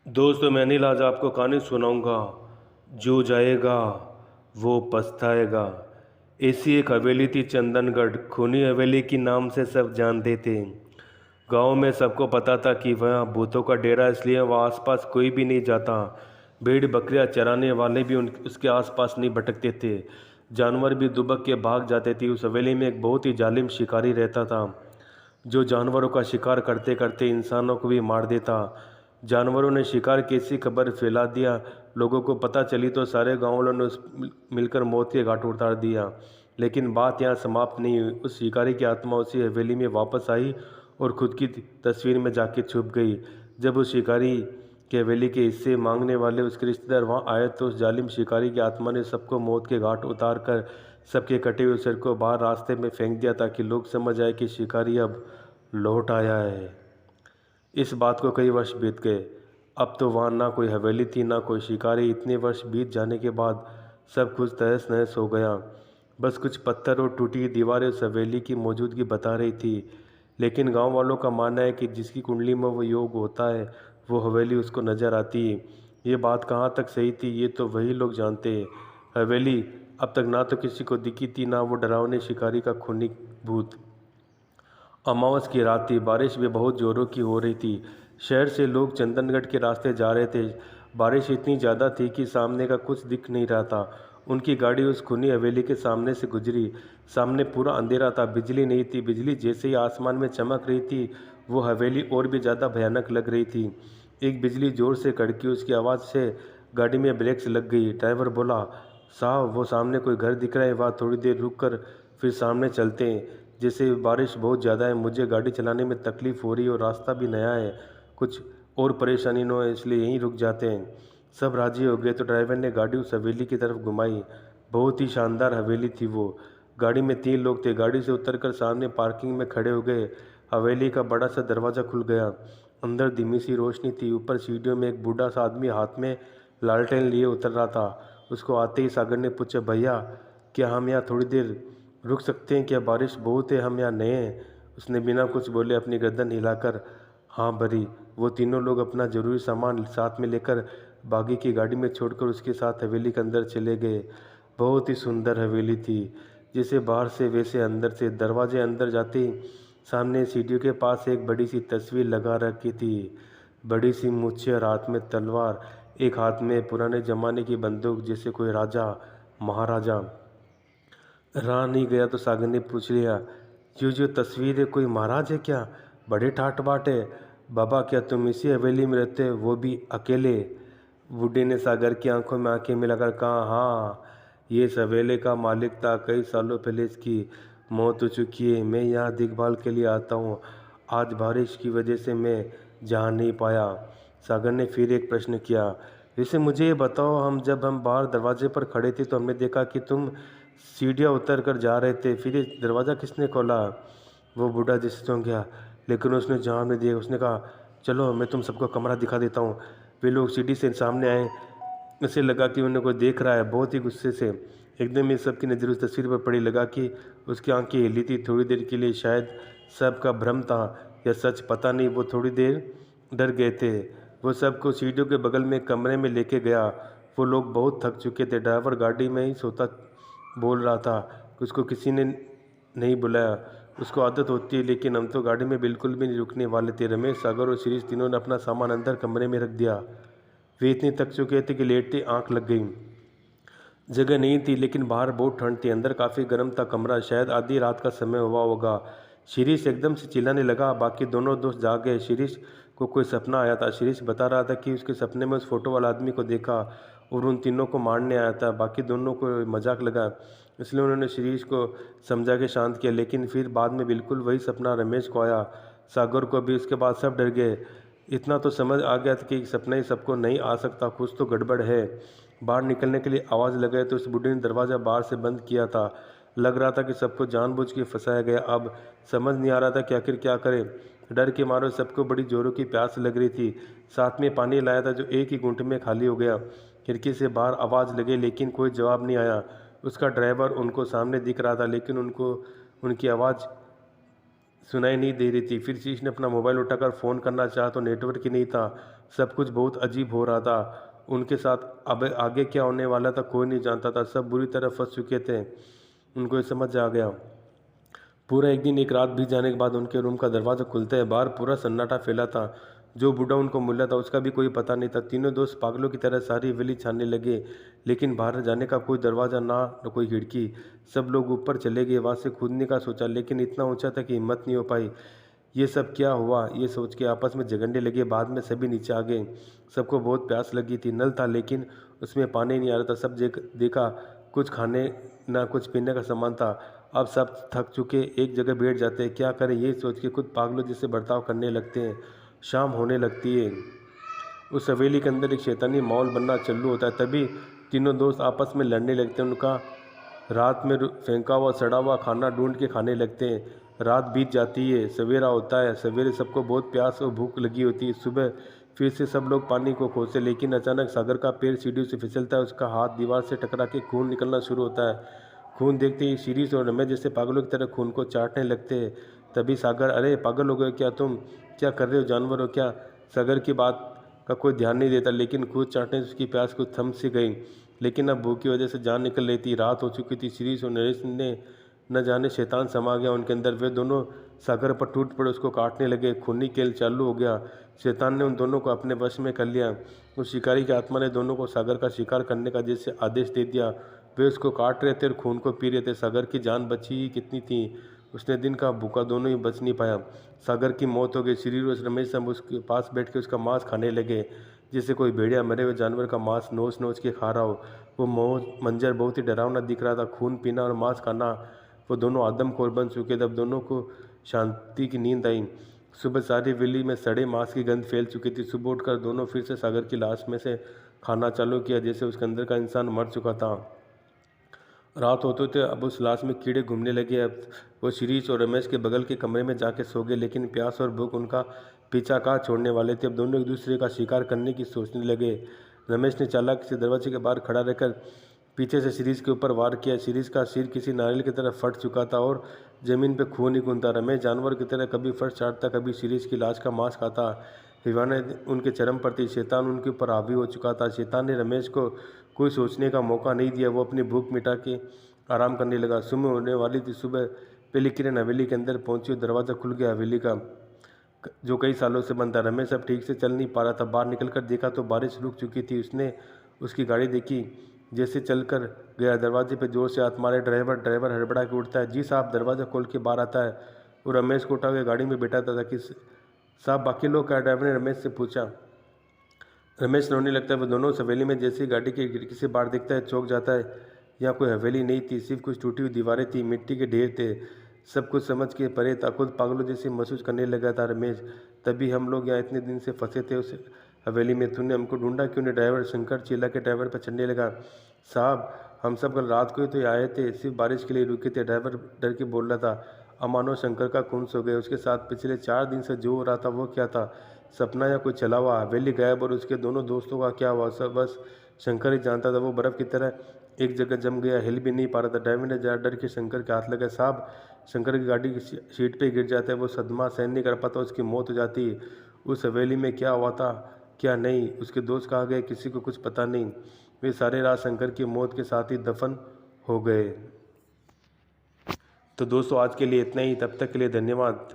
दोस्तों मैं अनिल आज आपको कहानी सुनाऊंगा। जो जाएगा वो पछताएगा। ऐसी एक हवेली थी चंदनगढ़। खूनी हवेली की नाम से सब जानते थे। गांव में सबको पता था कि वह भूतों का डेरा, इसलिए वहाँ आसपास कोई भी नहीं जाता। भेड़ बकरियां चराने वाले भी उसके आसपास नहीं भटकते थे। जानवर भी दुबक के भाग जाते थे। उस हवेली में एक बहुत ही जालिम शिकारी रहता था, जो जानवरों का शिकार करते करते इंसानों को भी मार देता। जानवरों ने शिकार की ऐसी खबर फैला दिया, लोगों को पता चली तो सारे गाँव वालों ने मिलकर मौत के घाट उतार दिया। लेकिन बात यहाँ समाप्त नहीं हुई। उस शिकारी की आत्मा उसी हवेली में वापस आई और खुद की तस्वीर में जाके छुप गई। जब उस शिकारी के हवेली के हिस्से मांगने वाले उसके रिश्तेदार वहाँ आए तो उस जालिम शिकारी की आत्मा ने सबको मौत के घाट उतार कर सबके कटे हुए सिर को बाहर रास्ते में फेंक दिया, ताकि लोग समझ आए कि शिकारी अब लौट आया है। इस बात को कई वर्ष बीत गए। अब तो वहाँ ना कोई हवेली थी ना कोई शिकारी। इतने वर्ष बीत जाने के बाद सब कुछ तहस नहस हो गया। बस कुछ पत्थर और टूटी दीवारें उस हवेली की मौजूदगी बता रही थी। लेकिन गांव वालों का मानना है कि जिसकी कुंडली में वो योग होता है वो हवेली उसको नज़र आती है। ये बात कहाँ तक सही थी ये तो वही लोग जानते हैं। हवेली अब तक ना तो किसी को दिखी थी, ना वो डरावने शिकारी का खूनी भूत। अमावस की रात थी। बारिश भी बहुत ज़ोरों की हो रही थी। शहर से लोग चंदनगढ़ के रास्ते जा रहे थे। बारिश इतनी ज़्यादा थी कि सामने का कुछ दिख नहीं रहा था। उनकी गाड़ी उस खूनी हवेली के सामने से गुजरी। सामने पूरा अंधेरा था, बिजली नहीं थी। बिजली जैसे ही आसमान में चमक रही थी वो हवेली और भी ज़्यादा भयानक लग रही थी। एक बिजली ज़ोर से कड़की, उसकी आवाज़ से गाड़ी में ब्रेक्स लग गई। ड्राइवर बोला, साहब वो सामने कोई घर दिख रहा है, वहाँ थोड़ी देर रुक कर फिर सामने चलते हैं। जैसे बारिश बहुत ज़्यादा है, मुझे गाड़ी चलाने में तकलीफ़ हो रही है और रास्ता भी नया है, कुछ और परेशानी न हो इसलिए यहीं रुक जाते हैं। सब राज़ी हो गए तो ड्राइवर ने गाड़ी उस हवेली की तरफ घुमाई। बहुत ही शानदार हवेली थी वो। गाड़ी में 3 लोग थे। गाड़ी से उतरकर सामने पार्किंग में खड़े हो गए। हवेली का बड़ा सा दरवाज़ा खुल गया। अंदर धीमी सी रोशनी थी। ऊपर सीढ़ियों में एक बूढ़ा सा आदमी हाथ में लालटेन लिए उतर रहा था। उसको आते ही सागर ने पूछा, भैया क्या हम यहाँ थोड़ी देर रुक सकते हैं क्या? बारिश बहुत है, हम यहाँ नए हैं। उसने बिना कुछ बोले अपनी गर्दन हिलाकर हाँ भरी। वो तीनों लोग अपना ज़रूरी सामान साथ में लेकर बागी की गाड़ी में छोड़कर उसके साथ हवेली के अंदर चले गए। बहुत ही सुंदर हवेली थी, जैसे बाहर से वैसे अंदर से। दरवाजे अंदर जाते ही सामने सीढ़ियों के पास एक बड़ी सी तस्वीर लगा रखी थी। बड़ी सी मूछें और हाथ में तलवार, एक हाथ में पुराने ज़माने की बंदूक, जैसे कोई राजा महाराजा। रहा नहीं गया तो सागर ने पूछ लिया, ये जो तस्वीर है कोई महाराज है क्या? बड़े ठाट बाट है। बाबा क्या तुम इसी हवेली में रहते हो, वो भी अकेले? बूढ़े ने सागर की आंखों में आंखें मिलाकर कहा, हाँ ये इस हवेली का मालिक था। कई सालों पहले इसकी मौत हो चुकी है। मैं यहाँ देखभाल के लिए आता हूँ। आज बारिश की वजह से मैं जा नहीं पाया। सागर ने फिर एक प्रश्न किया, वैसे मुझे ये बताओ, जब हम बाहर दरवाजे पर खड़े थे तो हमने देखा कि तुम सीढ़ियाँ उतर कर जा रहे थे, फिर ये दरवाज़ा किसने खोला? वो बूढ़ा जैसे चौंक गया, लेकिन उसने जवाब नहीं दिया। उसने कहा, चलो मैं तुम सबको कमरा दिखा देता हूँ। वे लोग सीढ़ी से सामने आए। उसे लगा कि उन्हें कोई देख रहा है। बहुत ही गुस्से से एकदम ही सबकी नज़र उस तस्वीर पर पड़ी। लगा कि उसकी आंखें हिली थी। थोड़ी देर के लिए शायद सबका भ्रम था या सच, पता नहीं। वो थोड़ी देर डर गए थे। वो सबको सीढ़ियों के बगल में कमरे में लेके गया। वो लोग बहुत थक चुके थे। ड्राइवर गाड़ी में ही सोता बोल रहा था कि उसको किसी ने नहीं बुलाया। उसको आदत होती है, लेकिन हम तो गाड़ी में बिल्कुल भी नहीं रुकने वाले थे। रमेश, सागर और शिरीष तीनों ने अपना सामान अंदर कमरे में रख दिया। वे इतने थक चुके थे कि लेटते आंख लग गई। जगह नहीं थी, लेकिन बाहर बहुत ठंड थी। अंदर काफ़ी गर्म था कमरा। शायद आधी रात का समय हुआ होगा। शिरीष एकदम से चिल्लाने लगा। बाकी दोनों दोस्त जाग गए। शिरीष को कोई सपना आया था। शिरीष बता रहा था कि उसके सपने में उस फोटो वाला आदमी को देखा और उन तीनों को मारने आया था। बाकी दोनों को मजाक लगा, इसलिए उन्होंने शिरीष को समझा के शांत किया। लेकिन फिर बाद में बिल्कुल वही सपना रमेश को आया। सागर को भी। उसके बाद सब डर गए। इतना तो समझ आ गया था कि सपना ही सबको नहीं आ सकता, कुछ तो गड़बड़ है। बाहर निकलने के लिए आवाज़ लगाई तो उस बूढ़े ने दरवाज़ा बाहर से बंद किया था। लग रहा था कि सबको जानबूझ के फंसाया गया। अब समझ नहीं आ रहा था कि आखिर क्या करें। डर के मारे सबको बड़ी जोरों की प्यास लग रही थी। साथ में पानी लाया था जो एक ही घूंट में खाली हो गया। खिड़की से बाहर आवाज़ लगी, लेकिन कोई जवाब नहीं आया। उसका ड्राइवर उनको सामने दिख रहा था, लेकिन उनको उनकी आवाज़ सुनाई नहीं दे रही थी। फिर शीश ने अपना मोबाइल उठाकर फ़ोन करना चाहा तो नेटवर्क ही नहीं था। सब कुछ बहुत अजीब हो रहा था। उनके साथ अब आगे क्या होने वाला था कोई नहीं जानता था। सब बुरी तरह फंस चुके थे। उनको ये समझ आ गया। पूरा एक दिन एक रात बीत जाने के बाद उनके रूम का दरवाज़ा खुलता है। बाहर पूरा सन्नाटा फैला था। जो बूढ़ा उनको मिला था उसका भी कोई पता नहीं था। तीनों दोस्त पागलों की तरह सारी हवेली छानने लगे, लेकिन बाहर जाने का कोई दरवाज़ा ना कोई खिड़की। सब लोग ऊपर चले गए, वहाँ से कूदने का सोचा, लेकिन इतना ऊंचा था कि हिम्मत नहीं हो पाई। ये सब क्या हुआ ये सोच के आपस में झगड़ने लगे। बाद में सभी नीचे आ गए। सबको बहुत प्यास लगी थी। नल था लेकिन उसमें पानी नहीं आ रहा था। सब देखा, कुछ खाने ना कुछ पीने का सामान था। अब सब थक चुके एक जगह बैठ जाते हैं। क्या करें ये सोच के खुद पागलों जैसे बर्ताव करने लगते हैं। शाम होने लगती है। उस हवेली के अंदर एक शैतानी माहौल बनना चालू होता है। तभी तीनों दोस्त आपस में लड़ने लगते हैं। उनका रात में फेंका हुआ सड़ा हुआ खाना ढूंढ के खाने लगते हैं। रात बीत जाती है, सवेरा होता है। सवेरे सबको बहुत प्यास और भूख लगी होती है। सुबह फिर से सब लोग पानी को खोजते, लेकिन अचानक सागर का पैर सीढ़ी से फिसलता है। उसका हाथ दीवार से टकरा के खून निकलना शुरू होता है। खून देखते ही शिरीष और रमेश जैसे पागलों की तरह खून को चाटने लगते हैं। तभी सागर, अरे पागल हो गए क्या तुम? क्या कर रहे हो? जानवर हो क्या? सागर की बात का कोई ध्यान नहीं देता, लेकिन खून चाटने से उसकी प्यास कुछ थम सी गई। लेकिन अब भूख की वजह से जान निकल रही थी। रात हो चुकी थी। शिरीष और नरेश ने न जाने शैतान समा गया उनके अंदर। वे दोनों सागर पर टूट पड़े, उसको काटने लगे। खूनी खेल चालू हो गया। शैतान ने उन दोनों को अपने वश में कर लिया। उस शिकारी की आत्मा ने दोनों को सागर का शिकार करने का जैसे आदेश दे दिया। वे उसको काट रहे थे और खून को पी रहे थे। सागर की जान बची ही कितनी थी। उसने दिन का भूखा दोनों ही बच नहीं पाया। सागर की मौत हो गई। श्री और रमेश सब उसके पास बैठ के उसका मांस खाने लगे, जैसे कोई भेड़िया मरे हुए जानवर का मांस नोच नोच के खा रहा हो। वो मंजर बहुत ही डरावना दिख रहा था। खून पीना और मांस खाना, वो दोनों आदमखोर बन चुके थे। अब दोनों को शांति की नींद आई। सुबह सारी वेली में सड़े मांस की गंध फैल चुकी थी। सुबह उठकर दोनों फिर से सागर की लाश में से खाना चालू किया, जैसे उसके अंदर का इंसान मर चुका था। रात होते थे, अब उस लाश में कीड़े घूमने लगे। अब वो शिरीष और रमेश के बगल के कमरे में जाके सो गए, लेकिन प्यास और भूख उनका पीछा कहाँ छोड़ने वाले थे। अब दोनों एक दूसरे का शिकार करने की सोचने लगे। रमेश ने चालाकी से दरवाजे के बाहर खड़ा रहकर पीछे से शिरीष के ऊपर वार किया। शिरीष का सिर किसी नारियल की तरह फट चुका था और जमीन पे खून ही खून था। रमेश जानवर की तरह कभी फर्श चाटता, कभी शिरीष की लाश का मांस खाता। दीवाने उनके चरम पर थी। शैतान उनके ऊपर हावी हो चुका था। शैतान ने रमेश को कोई सोचने का मौका नहीं दिया। वो अपनी भूख मिटा के आराम करने लगा। सुबह होने वाली थी। सुबह पहली किरण हवेली के अंदर पहुंची और दरवाज़ा खुल गया हवेली का, जो कई सालों से बंद था। रमेश अब ठीक से चल नहीं पा रहा था। बाहर निकलकर देखा तो बारिश रुक चुकी थी। उसने उसकी गाड़ी देखी, जैसे चलकर गया। दरवाजे पे जोर से हाथ मारे। ड्राइवर हड़बड़ा के उठता है। जी साहब। दरवाज़ा खोल के बाहर आता है। वो रमेश को उठा के गाड़ी में बैठाता था कि साहब बाकी लोग क्या? ड्राइवर ने रमेश से पूछा। रमेश रोने लगता है। वो दोनों हवेली में जैसी गाड़ी की खिड़की से बाहर दिखता है, चौंक जाता है। यहाँ कोई हवेली नहीं थी, सिर्फ कुछ टूटी हुई दीवारें थी, मिट्टी के ढेर थे। सब कुछ समझ के परे था। खुद पागलों जैसे महसूस करने लगा था रमेश। तभी हम लोग यहाँ इतने दिन से फंसे थे उस हवेली में, तूने हमको ढूंढा क्यों नहीं? ड्राइवर शंकर चिल्ला के ड्राइवर पर चढ़ने लगा। साहब हम सब कल रात को ही तो आए थे, सिर्फ बारिश के लिए रुके थे। ड्राइवर डर के बोल रहा था। अमानो शंकर का खून सो गया। उसके साथ पिछले 4 दिन से जो हो रहा था वो क्या था? सपना या कोई चला हुआ? हवेली गायब और उसके दोनों दोस्तों का क्या हुआ? सब बस शंकर ही जानता था। वो बर्फ़ की तरह एक जगह जम गया, हिल भी नहीं पा रहा था। ड्राइवर ने जरा डर के शंकर के हाथ लगा। साहब शंकर की गाड़ी की सीट पे गिर जाता है। वो सदमा सहन नहीं कर पाता, उसकी मौत हो जाती है। उस हवेली में क्या हुआ था क्या नहीं, उसके दोस्त कहाँ गए, किसी को कुछ पता नहीं। वे सारे रात शंकर की मौत के साथ ही दफन हो गए। तो दोस्तों आज के लिए इतना ही। तब तक के लिए धन्यवाद।